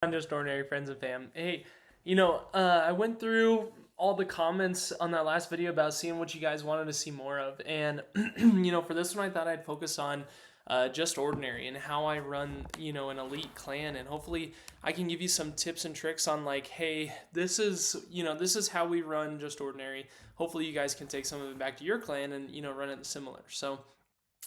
I'm just ordinary friends and fam. Hey, I went through all the comments on that last video about seeing what you guys wanted to see more of, and for this one, I thought I'd focus on just ordinary and how I run, an elite clan, and hopefully I can give you some tips and tricks on like, hey, this is how we run just ordinary. Hopefully, you guys can take some of it back to your clan and run it similar. So.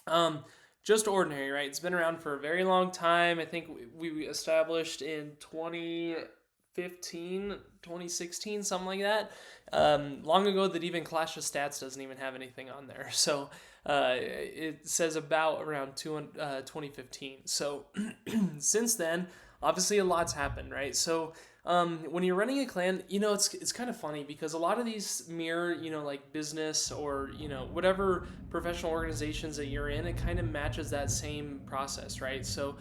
Um, just ordinary, right? It's been around for a very long time. I think we established in 2015, 2016, something like that. Long ago that even Clash of Stats doesn't even have anything on there. So it says about around 2015. So since then, obviously a lot's happened, right? So when you're running a clan, it's kind of funny because a lot of these mirror, like business or whatever professional organizations that you're in. It kind of matches that same process, right? So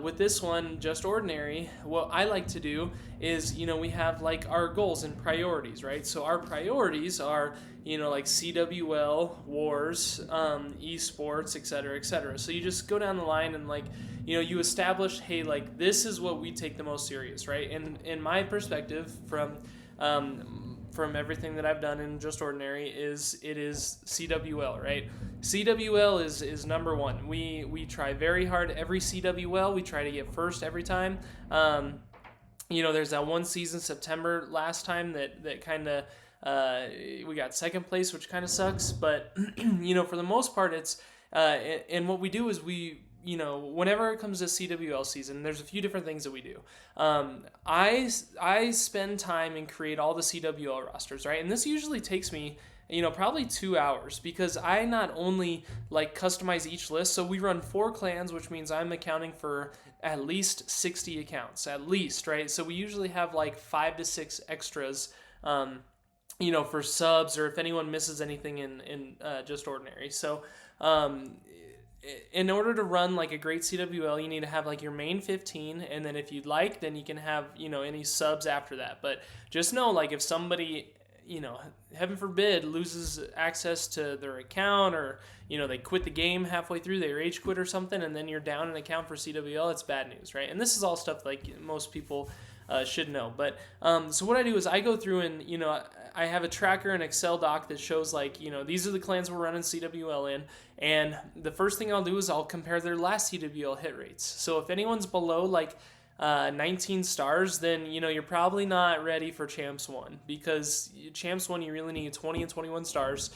with this one, just ordinary, what I like to do is, we have like our goals and priorities, right? So our priorities are, like CWL, wars, esports, et cetera, et cetera. So you just go down the line and like, you establish, hey, like this is what we take the most serious, right? And in my perspective, from everything that I've done in just ordinary, it is CWL, right? CWL is number one. We try very hard every CWL. We try to get first every time. There's that one season September last time that kind of we got second place, which kind of sucks. But for the most part, it's and what we do is whenever it comes to CWL season, there's a few different things that we do. I spend time and create all the CWL rosters, right? And this usually takes me, probably 2 hours because I not only like customize each list. So we run 4 clans, which means I'm accounting for at least 60 accounts, at least, right? So we usually have like 5 to 6 extras, for subs or if anyone misses anything in just ordinary. So, in order to run like a great CWL, you need to have like your main 15, and then if you'd like, then you can have any subs after that. But just know, like, if somebody, heaven forbid, loses access to their account, or they quit the game halfway through, they rage quit or something, and then you're down an account for CWL, it's bad news, right? And this is all stuff like most people should know. But so what I do is I go through and I have a tracker, an Excel doc that shows like these are the clans we're running CWL in, and the first thing I'll do is I'll compare their last CWL hit rates. So if anyone's below like 19 stars, then you're probably not ready for Champs 1, because Champs 1 you really need 20 and 21 stars,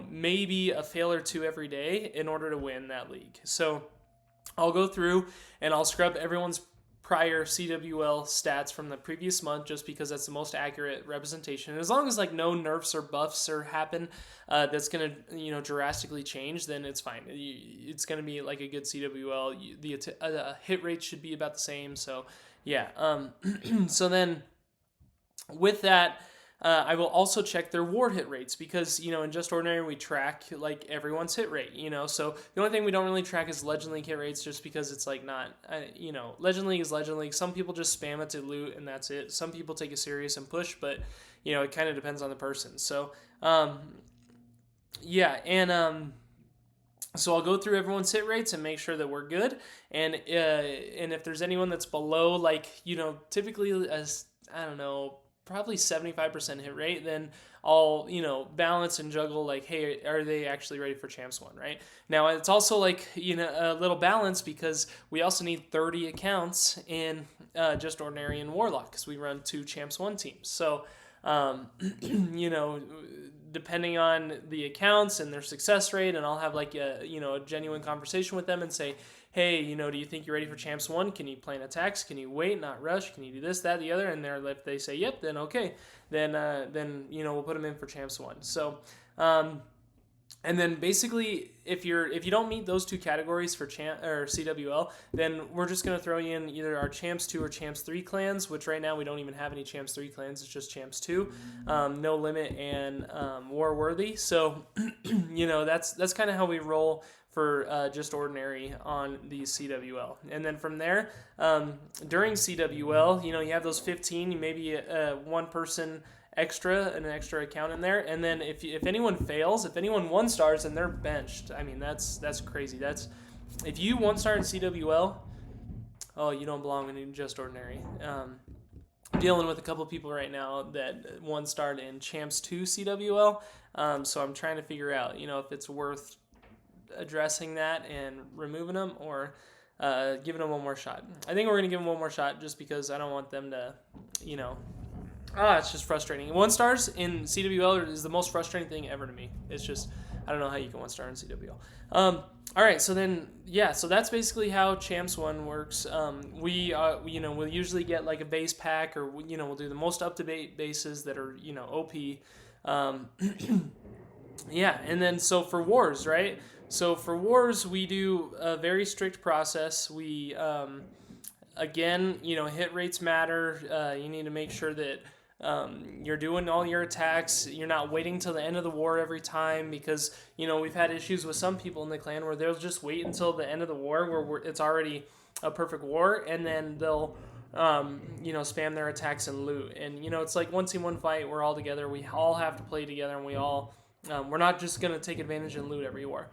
maybe a fail or two every day in order to win that league. So I'll go through and I'll scrub everyone's prior CWL stats from the previous month, just because that's the most accurate representation. And as long as like no nerfs or buffs or happen that's gonna drastically change, then it's fine. It's gonna be like a good CWL. The hit rate should be about the same. So yeah. So then with that, I will also check their war hit rates, because in just ordinary we track like everyone's hit rate. So the only thing we don't really track is Legend League hit rates, just because it's like not Legend League is Legend League. Some people just spam it to loot and that's it. Some people take it serious and push, but it kind of depends on the person. So yeah, and so I'll go through everyone's hit rates and make sure that we're good. And if there's anyone that's below, like typically, as I don't know, probably 75% hit rate, then I'll balance and juggle like, hey, are they actually ready for Champs 1, right? Now it's also like a little balance, because we also need 30 accounts in just ordinary and Warlock, because we run 2 Champs 1 teams. So depending on the accounts and their success rate, and I'll have like a genuine conversation with them and say, hey, do you think you're ready for Champs 1? Can you plan attacks? Can you wait, not rush? Can you do this, that, the other? And if they say yep, then okay. Then we'll put them in for Champs 1. So, and then basically, if you don't meet those 2 categories for or CWL, then we're just gonna throw you in either our Champs 2 or Champs 3 clans, which right now we don't even have any Champs 3 clans. It's just Champs 2, No Limit and War Worthy. So that's kind of how we roll for just ordinary on the CWL. And then from there, during CWL, you have those 15, maybe one person an extra account in there, and then if anyone fails, if anyone 1-stars, then they're benched. I mean, that's crazy. That's if you 1-star in CWL, oh, you don't belong in Just Ordinary. Dealing with a couple of people right now that 1-starred in Champs 2 CWL, so I'm trying to figure out, if it's worth addressing that and removing them or giving them one more shot. I think we're going to give them one more shot just because I don't want them to, it's just frustrating. 1-stars in CWL is the most frustrating thing ever to me. It's just, I don't know how you can 1-star in CWL. All right, so then, so that's basically how Champs 1 works. We'll usually get like a base pack, or, we'll do the most up-to-date bases that are, OP. And then so for Wars, right? So for Wars, we do a very strict process. We, again, hit rates matter. You need to make sure that you're doing all your attacks. You're not waiting till the end of the war every time, because we've had issues with some people in the clan where they'll just wait until the end of the war where it's already a perfect war, and then they'll spam their attacks and loot. And it's like 1 team 1 fight. We're all together. We all have to play together, and we're not just gonna take advantage and loot every war.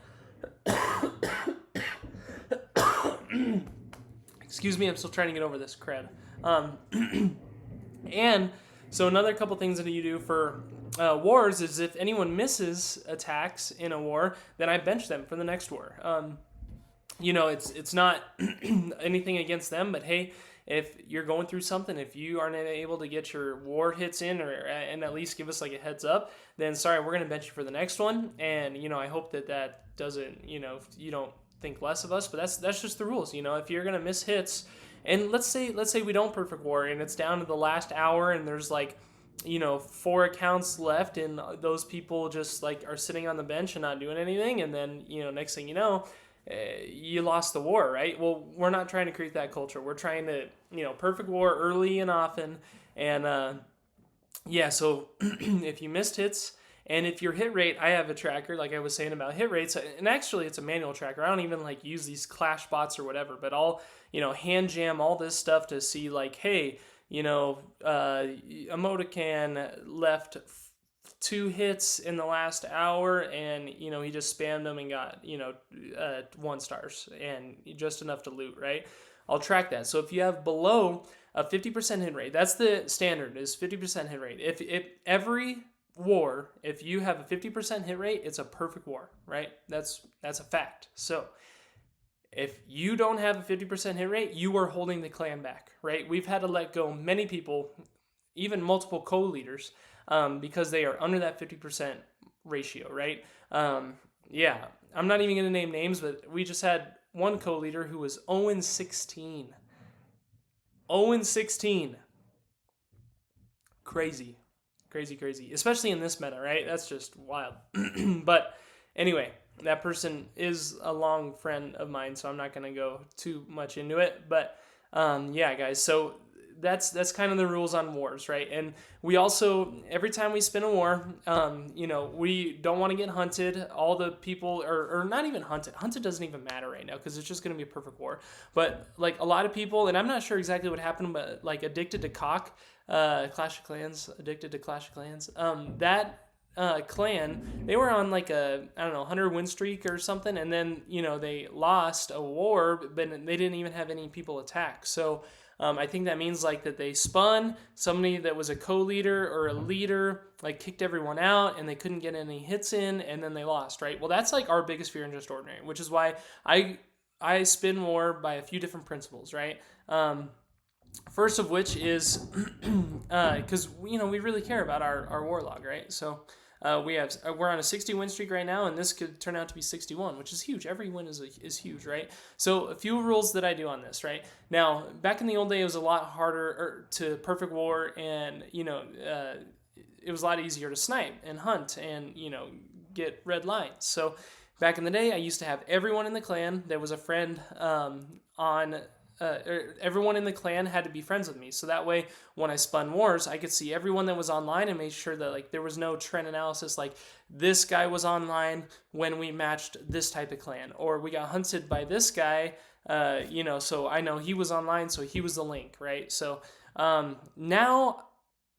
Excuse me, I'm still trying to get over this crud. And so another couple things that you do for wars is if anyone misses attacks in a war, then I bench them for the next war. It's not anything against them, but hey, if you're going through something, if you aren't able to get your war hits in and at least give us like a heads up, then sorry, we're going to bench you for the next one. And, I hope that doesn't, you don't think less of us, but that's just the rules. If you're going to miss hits, and let's say we don't perfect war and it's down to the last hour and there's like, 4 accounts left and those people just like are sitting on the bench and not doing anything. And then, next thing you know, you lost the war, right? Well, we're not trying to create that culture. We're trying to, perfect war early and often. And so if you missed hits, and if your hit rate, I have a tracker, like I was saying about hit rates, and actually it's a manual tracker. I don't even like use these clash bots or whatever, but I'll, hand jam all this stuff to see like, hey, Emotican left 2 hits in the last hour, and he just spammed them and got 1-stars and just enough to loot, right? I'll track that. So if you have below a 50% hit rate, that's the standard, is 50% hit rate. If every war, if you have a 50% hit rate, it's a perfect war, right? That's a fact. So if you don't have a 50% hit rate, you are holding the clan back, right? We've had to let go many people, even multiple co-leaders, because they are under that 50% ratio, right? I'm not even going to name names, but we just had one co-leader who was 0-16. 0-16. Crazy. Especially in this meta, right? That's just wild. But anyway, that person is a long friend of mine, so I'm not going to go too much into it. But guys, so that's kind of the rules on wars, right? And we also, every time we spin a war, we don't want to get hunted. All the people, or not even hunted. Hunted doesn't even matter right now because it's just going to be a perfect war. But like a lot of people, and I'm not sure exactly what happened, but like addicted to cock, Clash of Clans, that clan, they were on like a 100 win streak or something, and then they lost a war, but they didn't even have any people attack. So I think that means like that they spun somebody that was a co-leader or a leader, like kicked everyone out, and they couldn't get any hits in, and then they lost, right? Well, that's like our biggest fear in Just Ordinary, which is why I spin war by a few different principles, right? First of which is because we really care about our war log, right? So we're on a 60 win streak right now, and this could turn out to be 61, which is huge. Every win is huge, right? So a few rules that I do on this, right? Now, back in the old day, it was a lot harder to perfect war, and it was a lot easier to snipe and hunt and get red lines. So back in the day, I used to have everyone in the clan that was a friend everyone in the clan had to be friends with me, so that way when I spun wars, I could see everyone that was online and make sure that like there was no trend analysis, like this guy was online when we matched this type of clan, or we got hunted by this guy, so I know he was online, so he was the link, right? So now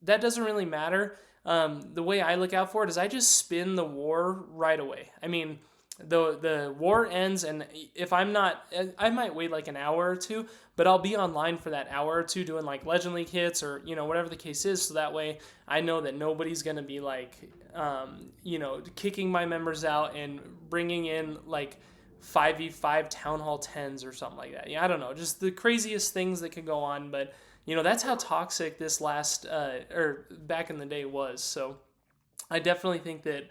that doesn't really matter. the way I look out for it is I just spin the war right away. I mean, the war ends, and if I'm not, I might wait like an hour or two, but I'll be online for that hour or two doing like Legend League hits or whatever the case is, so that way I know that nobody's gonna be like kicking my members out and bringing in like 5v5 Town Hall 10s or something like that. Yeah, I don't know, just the craziest things that could go on, but that's how toxic this last or back in the day was. So I definitely think that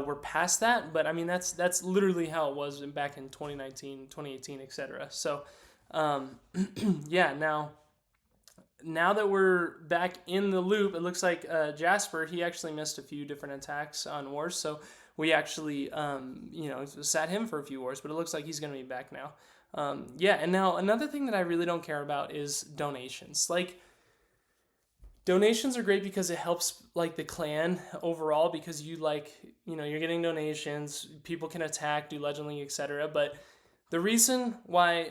we're past that, but I mean that's literally how it was back in 2019, 2018, etc. So yeah, now that we're back in the loop, it looks like Jasper, he actually missed a few different attacks on wars, so we actually sat him for a few wars, but it looks like he's going to be back now. Yeah, and now another thing that I really don't care about is donations. Like, donations are great because it helps like the clan overall, because you're getting donations, people can attack, do Legend League, etc. But the reason why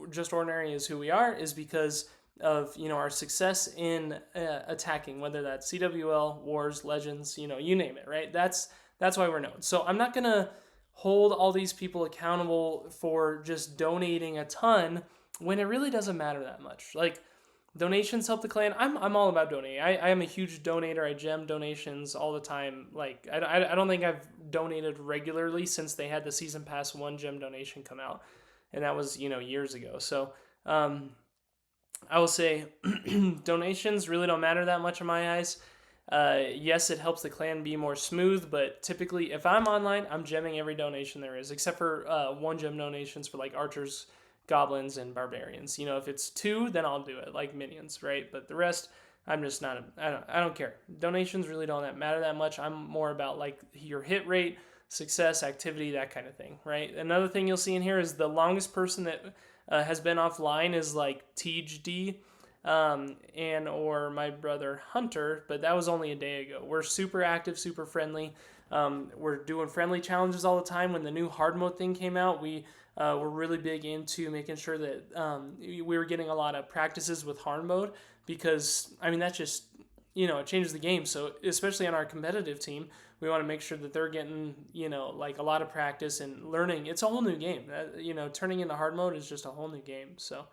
Just Ordinary is who we are is because of our success in attacking, whether that's CWL, Wars, Legends, you name it, right? That's why we're known. So I'm not gonna hold all these people accountable for just donating a ton when it really doesn't matter that much. Like, donations help the clan. I'm all about donating. I am a huge donator. I gem donations all the time. Like, I don't think I've donated regularly since they had the Season Pass 1 gem donation come out, and that was years ago. So I will say donations really don't matter that much in my eyes. Yes, it helps the clan be more smooth, but typically if I'm online, I'm gemming every donation there is, except for 1 gem donations for like archers, goblins, and barbarians. If it's 2, then I'll do it, like minions, right? But the rest, I'm just not, I don't care. Donations really don't matter that much. I'm more about like your hit rate, success, activity, that kind of thing, right? Another thing you'll see in here is the longest person that has been offline is like TGD, and or my brother Hunter, but that was only a day ago. We're super active, super friendly. We're doing friendly challenges all the time. When the new hard mode thing came out, we were really big into making sure that we were getting a lot of practices with hard mode, because I mean, that just it changes the game. So especially on our competitive team, we want to make sure that they're getting like a lot of practice and learning. It's a whole new game. Turning into hard mode is just a whole new game. So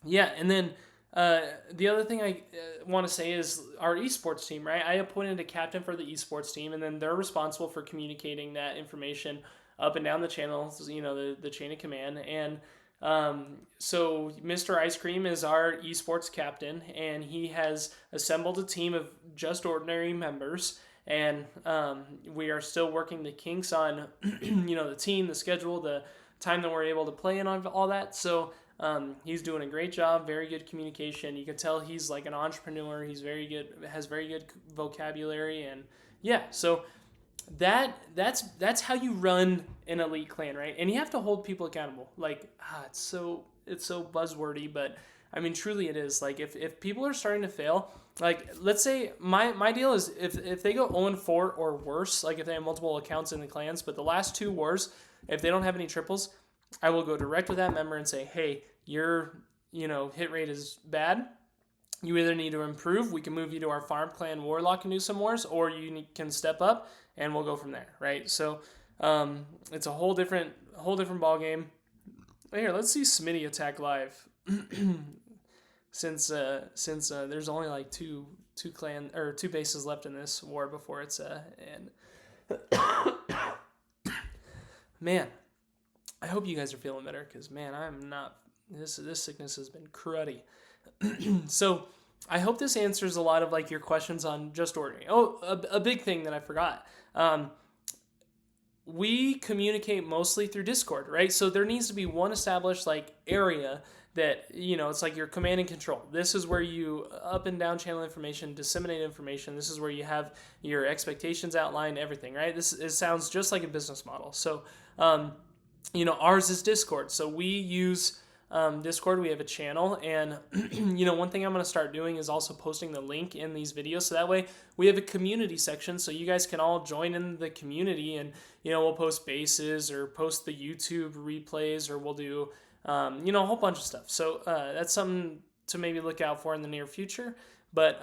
yeah, and then the other thing I want to say is our esports team, right? I appointed a captain for the esports team, and then they're responsible for communicating that information up and down the channels, the chain of command. And so Mr. Ice Cream is our esports captain, and he has assembled a team of Just Ordinary members. And we are still working the kinks on, the team, the schedule, the time that we're able to play, and all that. So he's doing a great job, very good communication. You can tell he's like an entrepreneur. He's very good, has very good vocabulary, and yeah. So that's how you run an elite clan, right? And you have to hold people accountable. Like, it's so buzzwordy, but I mean, truly it is. Like, if people are starting to fail, like, let's say my deal is if they go 0-4 or worse, like if they have multiple accounts in the clans, but the last 2 wars, if they don't have any triples, I will go direct with that member and say, hey, your hit rate is bad. You either need to improve, we can move you to our farm clan warlock and do some wars, or you can step up and we'll go from there, right? So it's a whole different ball game. Here, let's see Smitty attack live. since there's only like two bases left in this war before it's end. Man, I hope you guys are feeling better, because man, I'm not. This sickness has been cruddy. So I hope this answers a lot of like your questions on Just Ordinary. Oh, a big thing that I forgot. We communicate mostly through Discord, right? So there needs to be one established like area that it's like your command and control. This is where you up and down channel information, disseminate information. This is where you have your expectations outlined, everything, right? It sounds just like a business model. So ours is Discord. So we use Discord. We have a channel, and one thing I'm going to start doing is also posting the link in these videos, so that way we have a community section, so you guys can all join in the community, and we'll post bases or post the YouTube replays, or we'll do a whole bunch of stuff. So that's something to maybe look out for in the near future. But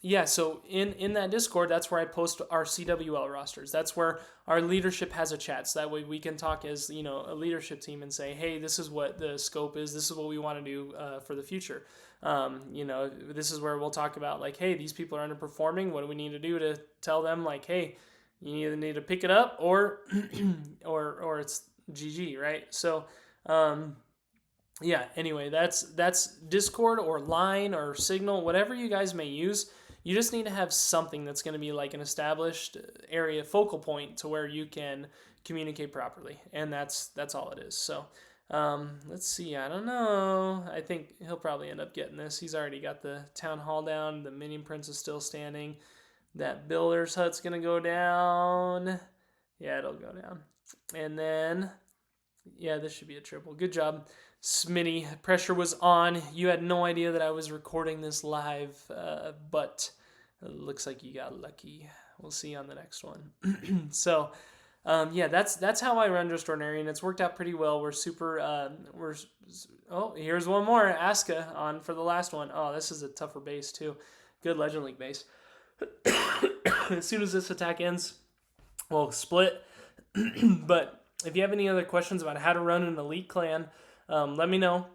yeah, so in that Discord, that's where I post our CWL rosters. That's where our leadership has a chat. So that way we can talk as, a leadership team and say, hey, this is what the scope is. This is what we want to do for the future. This is where we'll talk about like, hey, these people are underperforming. What do we need to do to tell them like, hey, you either need to pick it up or or it's GG, right? So yeah, anyway, that's Discord or Line or Signal, whatever you guys may use. You just need to have something that's going to be like an established area focal point to where you can communicate properly, and that's all it is. So let's see. I don't know. I think he'll probably end up getting this. He's already got the town hall down. The minion prince is still standing. That builder's hut's going to go down. Yeah, it'll go down. And then, yeah, this should be a triple. Good job, Smitty. Pressure was on. You had no idea that I was recording this live, but it looks like you got lucky. We'll see on the next one. So, yeah, that's how I run Just Ordinary, and it's worked out pretty well. We're super. Oh, here's one more. Aska on for the last one. Oh, this is a tougher base too. Good Legend League base. As soon as this attack ends, we'll split. But if you have any other questions about how to run an elite clan, let me know.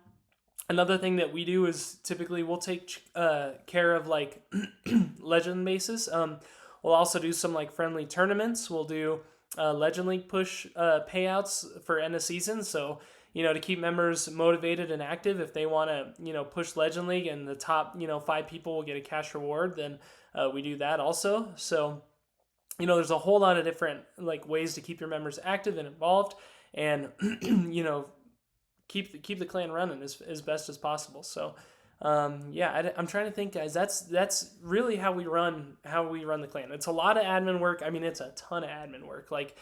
Another thing that we do is typically we'll take care of like Legend bases. We'll also do some like friendly tournaments. We'll do Legend League push payouts for end of season. So, to keep members motivated and active, if they want to, push Legend League and the top, 5 people will get a cash reward, then we do that also. So, there's a whole lot of different like ways to keep your members active and involved, and keep the clan running as best as possible. So yeah, I'm trying to think, guys. That's really how we run the clan. It's a lot of admin work. I mean, it's a ton of admin work. Like,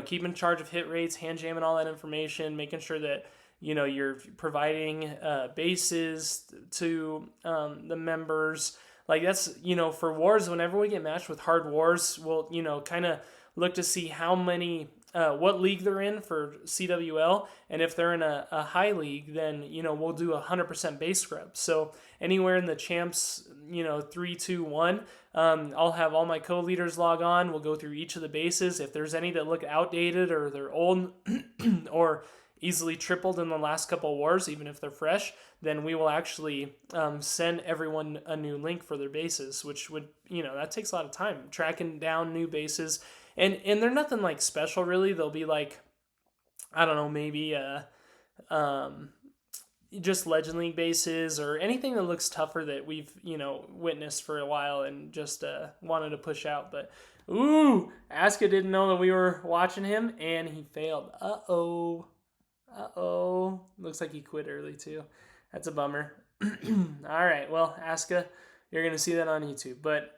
keeping charge of hit rates, hand jamming all that information, making sure that you're providing bases to the members. Like that's, for wars, whenever we get matched with hard wars, we'll, kind of look to see how many, what league they're in for CWL. And if they're in a high league, then, we'll do 100% base scrub. So anywhere in the champs, 3, 2, 1, I'll have all my co-leaders log on. We'll go through each of the bases. If there's any that look outdated or they're old or easily tripled in the last couple of wars, even if they're fresh, then we will actually send everyone a new link for their bases, which would, that takes a lot of time, tracking down new bases. And they're nothing like special, really. They'll be like, I don't know, maybe just Legend League bases or anything that looks tougher that we've, witnessed for a while and just wanted to push out. But, ooh, Aska didn't know that we were watching him, and he failed. Uh-oh. Looks like he quit early too. That's a bummer. All right. Well, Aska, you're going to see that on YouTube. But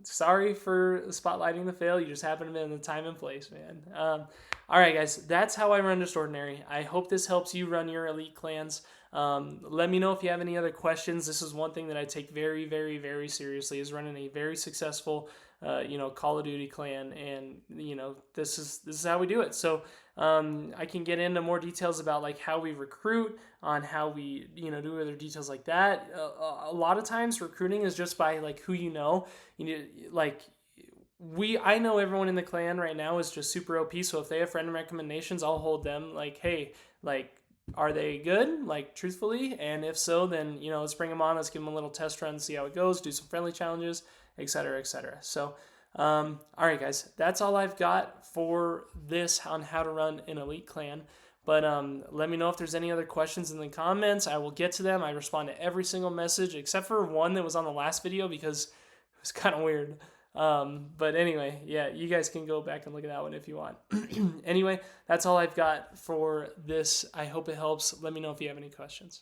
sorry for spotlighting the fail. You just happened to be in the time and place, man. All right, guys. That's how I run Just Ordinary. I hope this helps you run your elite clans. Let me know if you have any other questions. This is one thing that I take very, very, very seriously, is running a very successful Call of Duty clan, and this is how we do it. So I can get into more details about like how we recruit, on how we do other details like that. A lot of times recruiting is just by like who I know everyone in the clan right now is just super OP. So if they have friend recommendations, I'll hold them like, hey, like, are they good? Like, truthfully, and if so, then let's bring them on. Let's give them a little test run, see how it goes. Do some friendly challenges, etc., etc. So, all right, guys, that's all I've got for this on how to run an elite clan. But let me know if there's any other questions in the comments. I will get to them. I respond to every single message except for one that was on the last video because it was kind of weird. But anyway, yeah, you guys can go back and look at that one if you want. Anyway, that's all I've got for this. I hope it helps. Let me know if you have any questions.